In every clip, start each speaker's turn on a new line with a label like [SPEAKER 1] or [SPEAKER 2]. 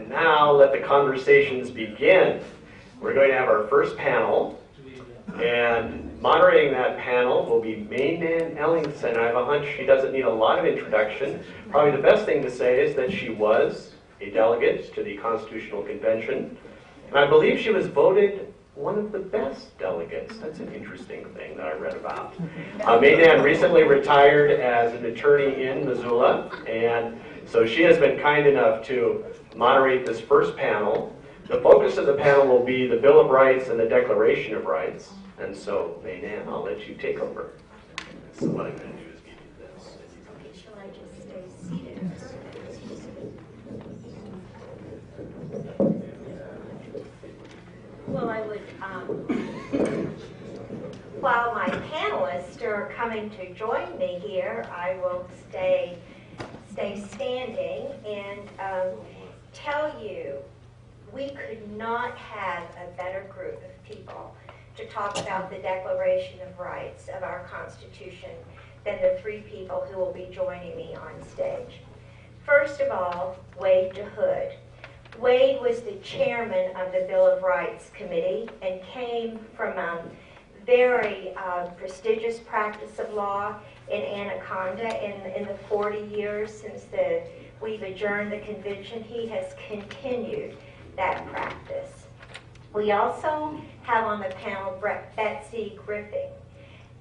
[SPEAKER 1] And now let the conversations begin. We're going to have our first panel, and moderating that panel will be Mae Nan Ellingson. I have a hunch she doesn't need a lot of introduction. Probably the best thing to say is that she was a delegate to the Constitutional Convention, and I believe she was voted one of the best delegates. That's an interesting thing that I read about. Mae Nan recently retired as an attorney in Missoula, and so she has been kind enough to moderate this first panel. The focus of the panel will be the Bill of Rights and the Declaration of Rights. And so, Mae Nan, I'll let you take over. So what I'm going to do is give you this.
[SPEAKER 2] Okay, shall I just stay seated? Well, I would, while my panelists are coming to join me here, I will stay standing and tell you we could not have a better group of people to talk about the Declaration of Rights of our Constitution than the three people who will be joining me on stage. First of all, Dahood. Wade was the chairman of the Bill of Rights Committee and came from a very prestigious practice of law in Anaconda. In the 40 years since we've adjourned the convention, he has continued that practice. We also have on the panel Betsy Griffing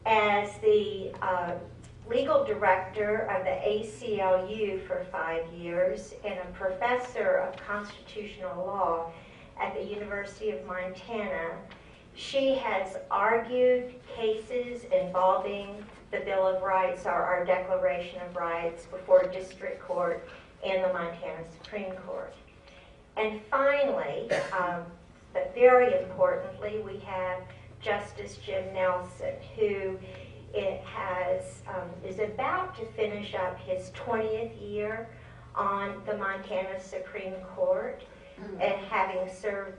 [SPEAKER 2] as the legal director of the ACLU for 5 years and a professor of constitutional law at the University of Montana. She has argued cases involving the Bill of Rights or our Declaration of Rights before District Court and the Montana Supreme Court. And finally, but very importantly, we have Justice Jim Nelson, who is about to finish up his 20th year on the Montana Supreme Court, and having served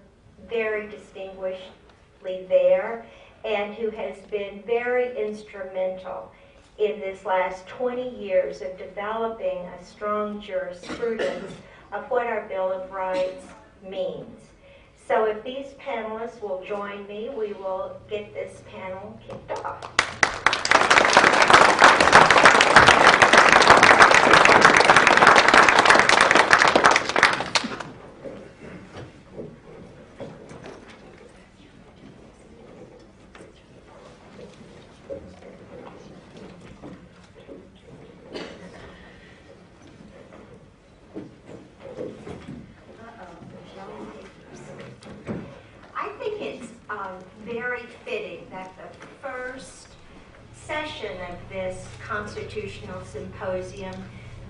[SPEAKER 2] very distinguishedly there, and who has been very instrumental in this last 20 years of developing a strong jurisprudence of what our Bill of Rights means. So if these panelists will join me, we will get this panel kicked off. Very fitting that the first session of this constitutional symposium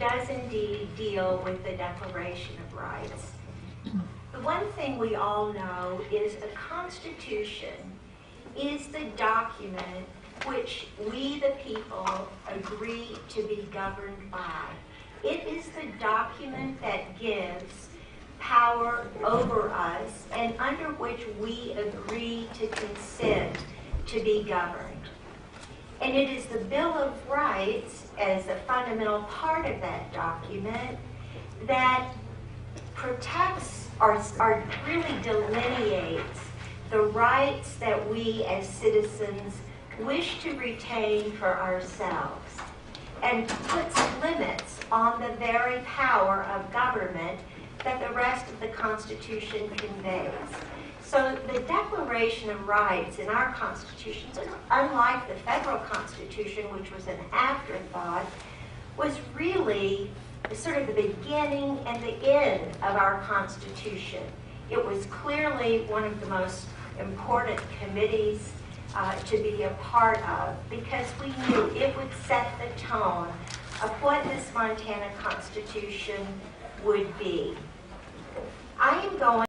[SPEAKER 2] does indeed deal with the Declaration of Rights. The one thing we all know is a constitution is the document which we the people agree to be governed by. It is the document that gives power over us and under which we agree to consent to be governed. And it is the Bill of Rights as a fundamental part of that document that protects or really delineates the rights that we as citizens wish to retain for ourselves and puts limits on the very power of government that the rest of the Constitution conveys. So the Declaration of Rights in our Constitution, unlike the federal Constitution, which was an afterthought, was really sort of the beginning and the end of our Constitution. It was clearly one of the most important committees to be a part of, because we knew it would set the tone of what this Montana Constitution would be. I am going